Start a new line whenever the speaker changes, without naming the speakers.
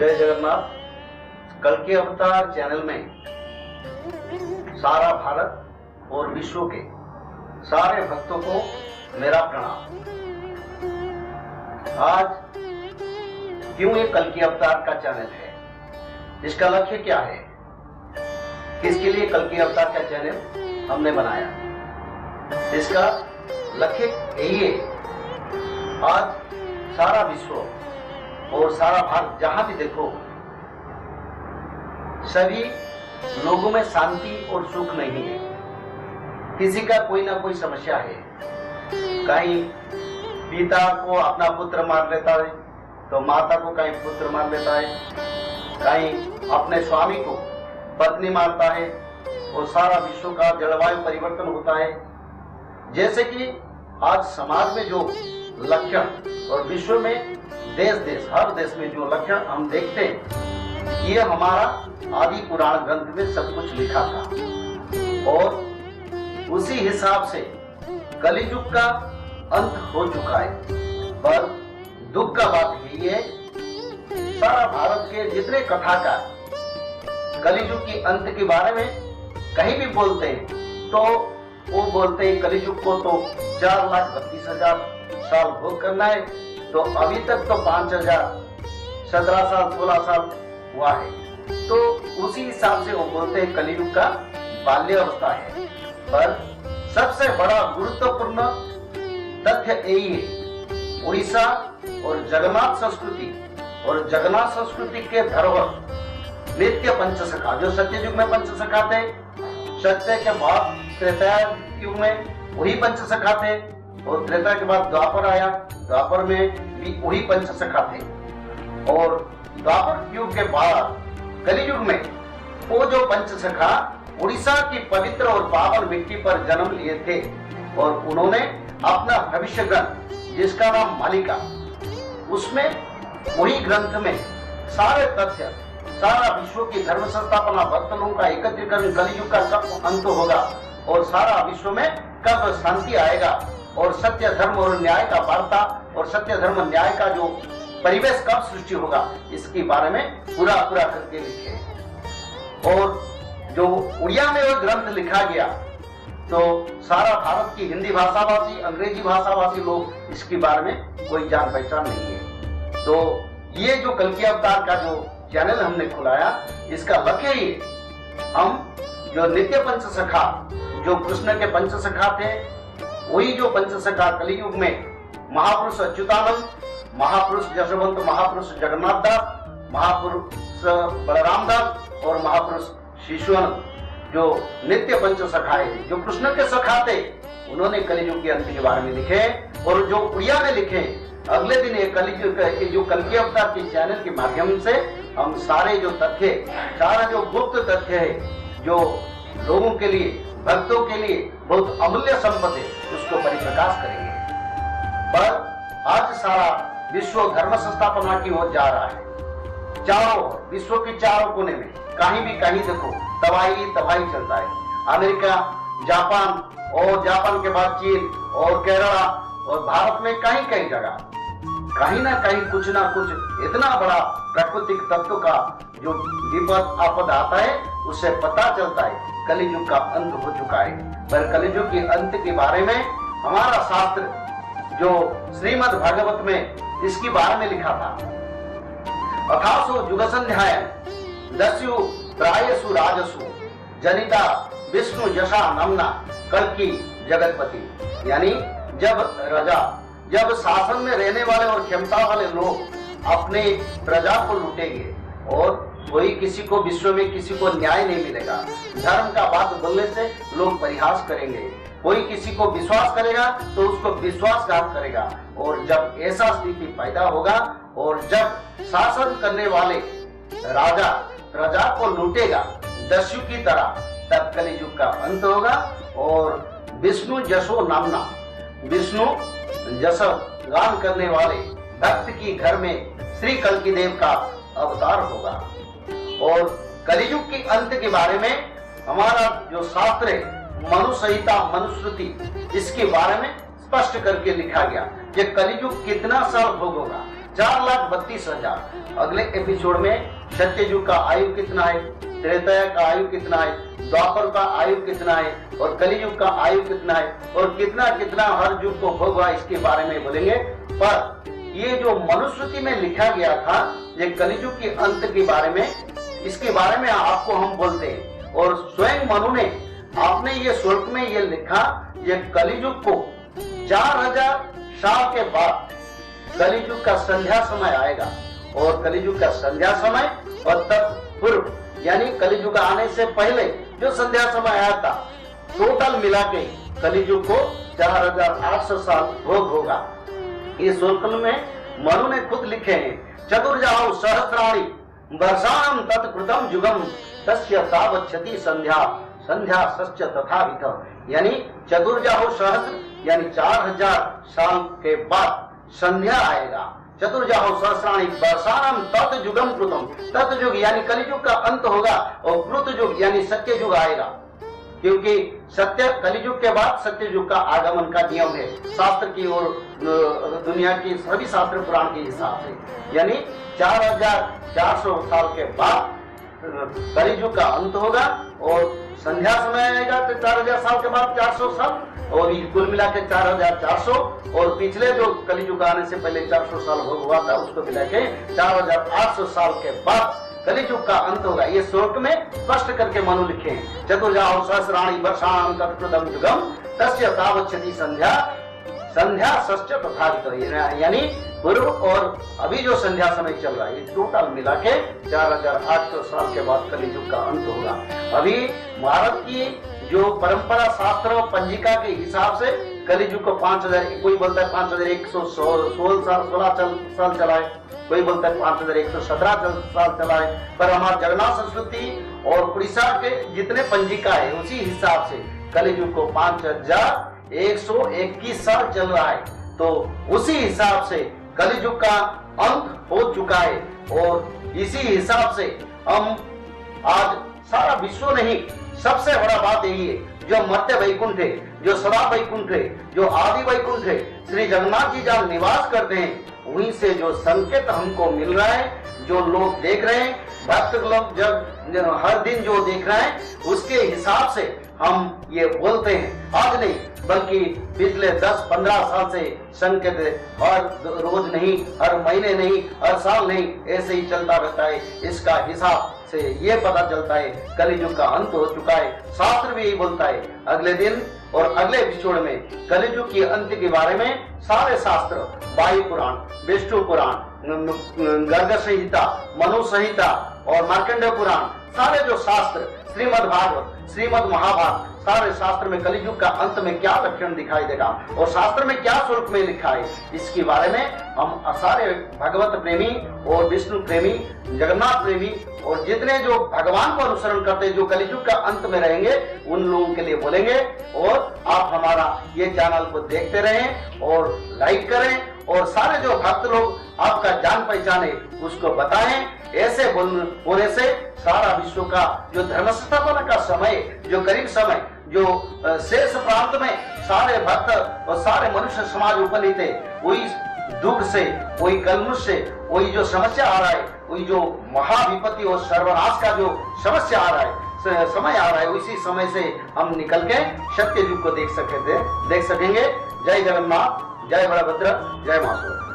जय जगन्नाथ। कल के अवतार चैनल में सारा भारत और विश्व के सारे भक्तों को मेरा प्रणाम। आज क्यों ये कल के अवतार का चैनल है, इसका लक्ष्य क्या है, किसके लिए कल के अवतार का चैनल हमने बनाया, इसका लक्ष्य यही है। आज सारा विश्व और सारा भारत जहां भी देखो, सभी लोगों में शांति और सुख नहीं है। किसी का कोई ना कोई समस्या है। कहीं पिता को अपना पुत्र मार लेता है तो माता को कहीं पुत्र मार लेता है, कहीं अपने स्वामी को पत्नी मारता है और सारा विश्व का जलवायु परिवर्तन होता है। जैसे कि आज समाज में जो लक्षण और विश्व में देश हर देश में जो लक्षण हम देखते हैं, ये हमारा आदि पुराण ग्रंथ में सब कुछ लिखा था और उसी हिसाब से कलियुग का अंत हो चुका है। पर दुख का बात यही है, सारा भारत के जितने कथाकार कलियुग की अंत के बारे में कहीं भी बोलते हैं तो वो बोलते हैं कलियुग को तो 4,32,000 साल भोग करना है, तो अभी तक तो 5,000 17 साल 16 साल हुआ है। तो उसी हिसाब से वो बोलते हैं कलियुग का बाल्य अवस्था है। पर सबसे बड़ा गुरुत्वपूर्ण तथ्य यही है, उड़ीसा और जगन्नाथ संस्कृति के धरोहर नित्य पंचसखा, जो सत्ययुग में पंचसखा थे, सत्य के बाद त्रेता युग में वही पंचसखा थे और त्रेता के बाद द्वापर आया, द्वापर में भी वही पंचसखा थे और द्वापर युग के बाद कलियुग में वो जो पंचसखा उड़ीसा की पवित्र और पावन मिट्टी पर जन्म लिए थे और उन्होंने अपना भविष्य ग्रंथ जिसका नाम मालिका, उसमें वही ग्रंथ में सारे तथ्य, सारा विश्व की धर्म संस्थापना, भक्त लोगों का एकत्रीकरण, कलियुग का कब अंत होगा और सारा विश्व में कब शांति आएगा और सत्य धर्म और न्याय का वार्ता और सत्य धर्म न्याय का जो परिवेश कब सृष्टि होगा, इसके बारे में पूरा करके लिखे। और जो उड़िया में वो ग्रंथ लिखा गया तो सारा भारत की हिंदी भाषाभाषी, अंग्रेजी भाषाभाषी लोग इसके बारे में कोई जान पहचान नहीं है। तो ये जो कल के अवतार का जो चैनल हमने खुलाया, इसका लक्ष्य ही हम जो नित्य पंचसखा, जो कृष्ण के पंचसखा थे, वही जो पंचसखा कलियुग में महापुरुष अच्युतानंद, महापुरुष जशवंत, महापुरुष जगन्नाथ दास, महापुरुष बलराम दास और महापुरुष शिशुआनंद, जो नित्य पंचसखा है, जो कृष्ण के सखा थे, उन्होंने कलियुग के अंत के बारे में लिखे और जो उड़िया में लिखे। अगले दिन ये कलियुग जो कल के अवतार के चैनल के माध्यम से हम सारे जो तथ्य, सारा जो गुप्त तथ्य है, जो लोगों के लिए, भक्तों के लिए बहुत अमूल्य संपत्ति है, उसको परिप्रकाश करेंगे। पर आज सारा विश्व धर्म संस्थापना की ओर जा रहा है। चारों विश्व के चारों कोने में कहीं भी कहीं देखो तबाही चलता है। अमेरिका, जापान और जापान के बाद चीन और केरला और भारत में कहीं जगह कहीं ना कहीं कुछ ना कुछ इतना बड़ा प्राकृतिक तत्व का जो विपद आपद आता है, उससे पता चलता है कलियुग का अंत हो चुका है। पर कलियुग के अंत के बारे में हमारा शास्त्र जो श्रीमद् भागवत में इसके बारे में लिखा था, अथासु युगसंध्याय दस्यु त्रायसु राजसु जनिता विष्णु यशा नमना कल्कि जगतपति। यानी जब शासन में रहने वाले और क्षमता वाले लोग अपने प्रजा को लूटेंगे और कोई किसी को विश्व में किसी को न्याय नहीं मिलेगा, धर्म का बात बोलने से लोग परिहास करेंगे, कोई किसी को विश्वास करेगा तो उसको विश्वासघात करेगा। और जब ऐसा स्थिति पैदा होगा और जब शासन करने वाले राजा प्रजा को लूटेगा दस्यु की तरह, तब कलियुग का अंत होगा और विष्णु जशो नामना, विष्णु जस गान करने वाले भक्त की घर में श्री कल्कि देव का अवतार होगा। और कलियुग के अंत के बारे में हमारा जो शास्त्र है, मनुसंहिता, मनुस्मृति, इसके बारे में स्पष्ट करके लिखा गया कि कलियुग कितना साल भोग होगा, 4,32,000। अगले एपिसोड में सत्ययुग का आयु कितना है, त्रेता का आयु कितना है, द्वापर का आयु कितना है और कलियुग का आयु कितना है और कितना कितना हर युग को भोग हुआ, इसके बारे में बोलेंगे। पर ये जो मनुस्मृति में लिखा गया था, ये कलियुग के अंत के बारे में, इसके बारे में आपको हम बोलते हैं। और स्वयं मनु ने आपने ये श्लोक में ये लिखा, ये कलियुग को 4000 साल के बाद कलियुग का संध्या समय आएगा और कलियुग का संध्या समय और तत्पूर्व यानी कलियुग आने से पहले जो संध्या समय आया था, टोटल मिला के कलियुग को 4800 साल भोग होगा। इस श्लोक में मनु ने खुद लिखे हैं, चतुर्जाहु सहस्राणि वर्षाणं तत्कृतं युगम तस्य तावच्छति संध्या संध्या सश्च तथाविध। यानी चतुर्जाहु सहस्र यानी 4000 साल के बाद संध्या आएगा। चतुर्जाहु सहस्राणि वर्षाणं तत् युगम कृतम, तत् युग यानी कलियुग का अंत होगा और कृत युग यानी सत्य युग आएगा, क्योंकि सत्य कलियुग के बाद सत्य युग का आगमन का नियम है शास्त्र की और दुनिया की सभी शास्त्र पुराण के हिसाब से। यानी 4400 साल के बाद कलियुग का अंत होगा और संध्या समय आएगा, तो 4000 साल के बाद 400 साल और ये कुल मिला के 4400 और पिछले जो कलियुग आने से पहले 400 साल हुआ था उसको मिला के 4800 साल के बाद कलियुग का अंत होगा। ये श्लोक में स्पष्ट करके मनु लिखे हैं, चतुर्जाहु सहस्राणि वर्षाणं तत्कृतं युगम तस्य तावच्छति संध्या संध्या सश्च तथाविध। यानी पूर्व और अभी जो संध्या समय चल रहा है, ये टोटल मिला के 4800 साल के बाद कलियुग का अंत होगा। अभी भारत की जो परंपरा शास्त्र और पंजिका के हिसाब से कलियुग को 5000, कोई बोलता है 5116 साल चला है, कोई बोलता है 5117 साल चला है। पर हमारा जगन्नाथ संस्कृति और उड़ीसा के जितने पंजिका है उसी हिसाब से कलियुग को 5121 साल चल रहा है, तो उसी हिसाब से कलियुग का अंत हो चुका है। और इसी हिसाब से हम आज सारा विश्व नहीं, सबसे बड़ा बात यही है, जो मर्त्य वैकुंठ है, जो सदा वैकुंठ है, जो आदि वैकुंठ है, श्री जगन्नाथ जी जहाँ निवास करते हैं, वहीं से जो संकेत हमको मिल रहा है, जो लोग देख रहे हैं, भक्त लोग जब हर दिन जो देख रहे हैं, उसके हिसाब से हम ये बोलते हैं। आज नहीं बल्कि पिछले 10-15 साल से संकेत हर रोज नहीं, हर महीने नहीं, हर साल नहीं, ऐसे ही चलता रहता है। इसका हिसाब से ये पता चलता है कलियुग का अंत हो चुका है। शास्त्र भी यही बोलता है। अगले दिन और अगले एपिसोड में कलियुग के अंत के बारे में सारे शास्त्र, वायु पुराण, विष्णु पुराण, गर्ग संहिता, मनु संहिता और मार्कंडेय पुराण, सारे जो शास्त्र, श्रीमद् भागवत, श्रीमद् महाभारत, सारे शास्त्र में कलियुग का अंत में क्या लक्षण दिखाई देगा और शास्त्र में क्या श्लोक में लिखा है, इसके बारे में हम सारे भगवत प्रेमी और विष्णु प्रेमी, जगन्नाथ प्रेमी और जितने जो भगवान को अनुसरण करते हैं, जो कलियुग का अंत में रहेंगे, उन लोगों के लिए बोलेंगे। और आप हमारा ये चैनल को देखते रहें और लाइक करें और सारे जो भक्त लोग आपका जान पहचाने उसको बताएं। ऐसे होने से सारा विश्व का जो धर्म स्थापना का समय, जो करीब समय, जो शेष प्रांत में सारे भक्त और सारे मनुष्य समाज उपनीत है, वही दुख से, वही कलमुष से, वही जो समस्या आ रहा है, वही जो महाविपत्ति और सर्वनाश का जो समस्या आ रहा है, समय आ रहा है, उसी समय से हम निकल के सत्य युग को देख सकेंगे। जय जगन्नाथ, जय बलभद्र, जय मासूर।